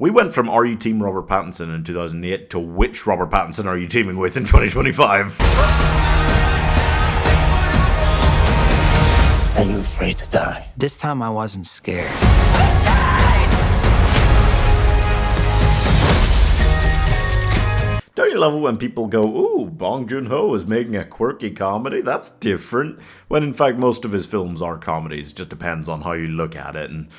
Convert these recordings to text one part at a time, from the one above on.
We went from Are You Team Robert Pattinson in 2008 to which Robert Pattinson are you teaming with in 2025? Are you afraid to die? This time I wasn't scared. Don't you love it when people go, ooh, Bong-Joon Ho is making a quirky comedy? That's different. When in fact most of his films are comedies. It just depends on how you look at it and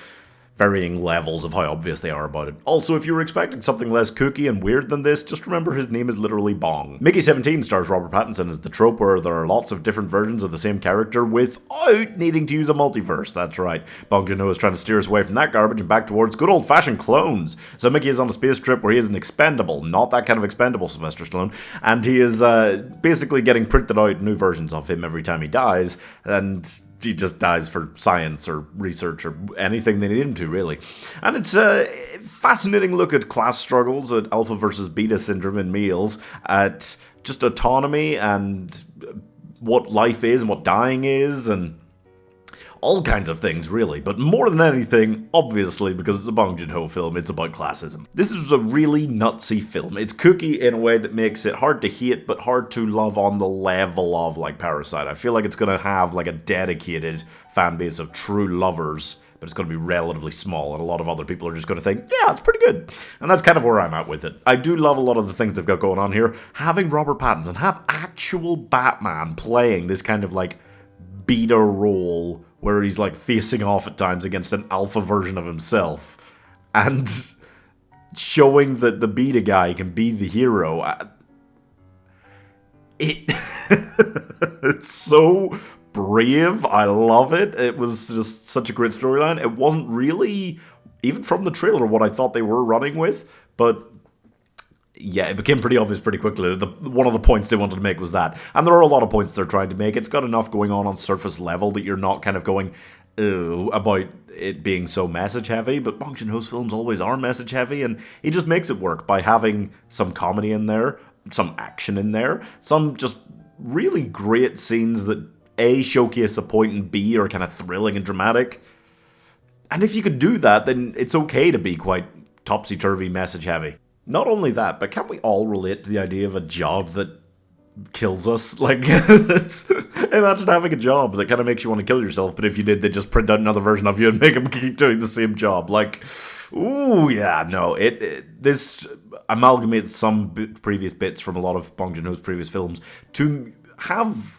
varying levels of how obvious they are about it. Also, if you were expecting something less kooky and weird than this, just remember his name is literally Bong. Mickey 17 stars Robert Pattinson as the trope where there are lots of different versions of the same character without needing to use a multiverse. That's right. Bong-Joon Ho is trying to steer us away from that garbage and back towards good old-fashioned clones. So Mickey is on a space trip where he is an expendable, not that kind of expendable Sylvester Stallone, and he is basically getting printed out new versions of him every time he dies, and he just dies for science or research or anything they need him to, really. And it's a fascinating look at class struggles, at alpha versus beta syndrome in meals, at just autonomy and what life is and what dying is, and all kinds of things, really. But more than anything, obviously, because it's a Bong-Joon Ho film, it's about classism. This is a really nutsy film. It's kooky in a way that makes it hard to hate, but hard to love on the level of, like, Parasite. I feel like it's gonna have, like, a dedicated fan base of true lovers, but it's going to be relatively small, and a lot of other people are just going to think, yeah, it's pretty good. And that's kind of where I'm at with it. I do love a lot of the things they've got going on here. Having Robert Pattinson have actual Batman playing this kind of, like, beta role where he's, like, facing off at times against an alpha version of himself, and showing that the beta guy can be the hero. It's so brave. I love it. It was just such a great storyline. It wasn't really, even from the trailer, what I thought they were running with, but yeah, it became pretty obvious pretty quickly. One of the points they wanted to make was that. And there are a lot of points they're trying to make. It's got enough going on surface level that you're not kind of going, ooh, about it being so message heavy. But Bong Joon-ho's films always are message heavy, and he just makes it work by having some comedy in there, some action in there, some just really great scenes that A, showcase a point, and B, are kind of thrilling and dramatic. And if you could do that, then it's okay to be quite topsy-turvy, message-heavy. Not only that, but can't we all relate to the idea of a job that kills us? Like, imagine having a job that kind of makes you want to kill yourself, but if you did, they'd just print out another version of you and make them keep doing the same job. Like, ooh, yeah, no, this amalgamates some previous bits from a lot of Bong Joon-ho's previous films to have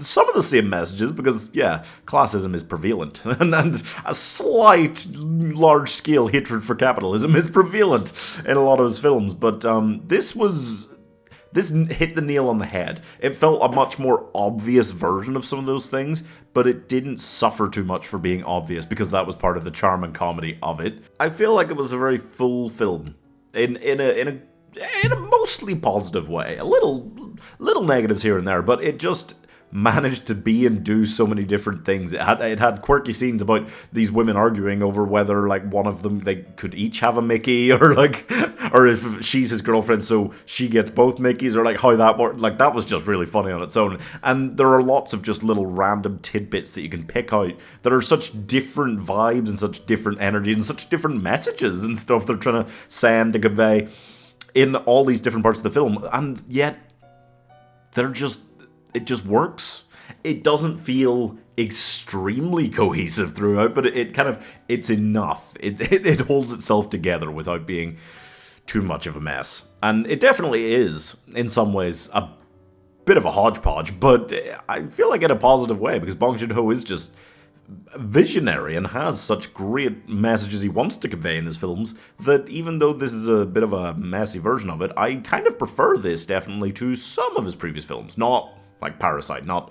some of the same messages, because, yeah, classism is prevalent, and a slight, large-scale hatred for capitalism is prevalent in a lot of his films, but this hit the nail on the head. It felt a much more obvious version of some of those things, but it didn't suffer too much for being obvious, because that was part of the charm and comedy of it. I feel like it was a very full film, in a mostly positive way. A little negatives here and there, but it just managed to be and do so many different things. It had quirky scenes about these women arguing over whether, like, one of them, they could each have a Mickey, or if she's his girlfriend so she gets both Mickeys, or like how that worked. Like, that was just really funny on its own. And there are lots of just little random tidbits that you can pick out that are such different vibes and such different energies and such different messages and stuff they're trying to send to convey in all these different parts of the film, and yet it just works. It doesn't feel extremely cohesive throughout, but it's enough. It holds itself together without being too much of a mess. And it definitely is, in some ways, a bit of a hodgepodge, but I feel like in a positive way, because Bong Joon-ho is just visionary and has such great messages he wants to convey in his films that even though this is a bit of a messy version of it, I kind of prefer this definitely to some of his previous films. Not like Parasite, not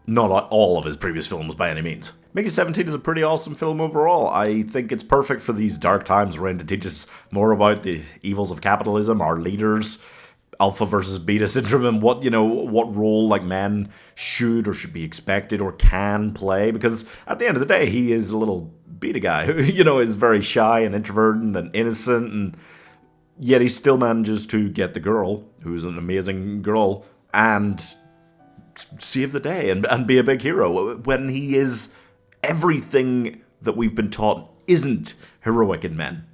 all of his previous films by any means. Mickey 17 is a pretty awesome film overall. I think it's perfect for these dark times we're in to teach us more about the evils of capitalism, our leaders, alpha versus beta syndrome, and what role like men should or should be expected or can play, because at the end of the day, he is a little beta guy who, is very shy and introverted and innocent, and yet he still manages to get the girl, who's an amazing girl, and save the day and be a big hero when he is everything that we've been taught isn't heroic in men.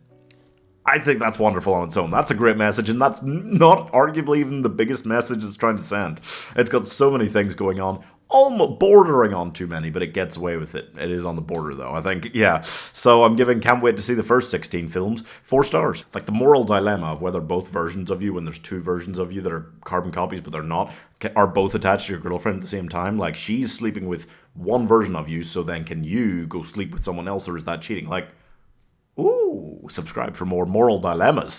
I think that's wonderful on its own. That's a great message, and that's not arguably even the biggest message it's trying to send. It's got so many things going on, almost bordering on too many, but it gets away with it. It is on the border, though, I think. Yeah. So I'm giving Can't Wait to See the First 16 Films 4 stars. It's like the moral dilemma of whether both versions of you, when there's two versions of you that are carbon copies but they're not, are both attached to your girlfriend at the same time. Like, she's sleeping with one version of you, so then can you go sleep with someone else, or is that cheating? Like, ooh, subscribe for more moral dilemmas.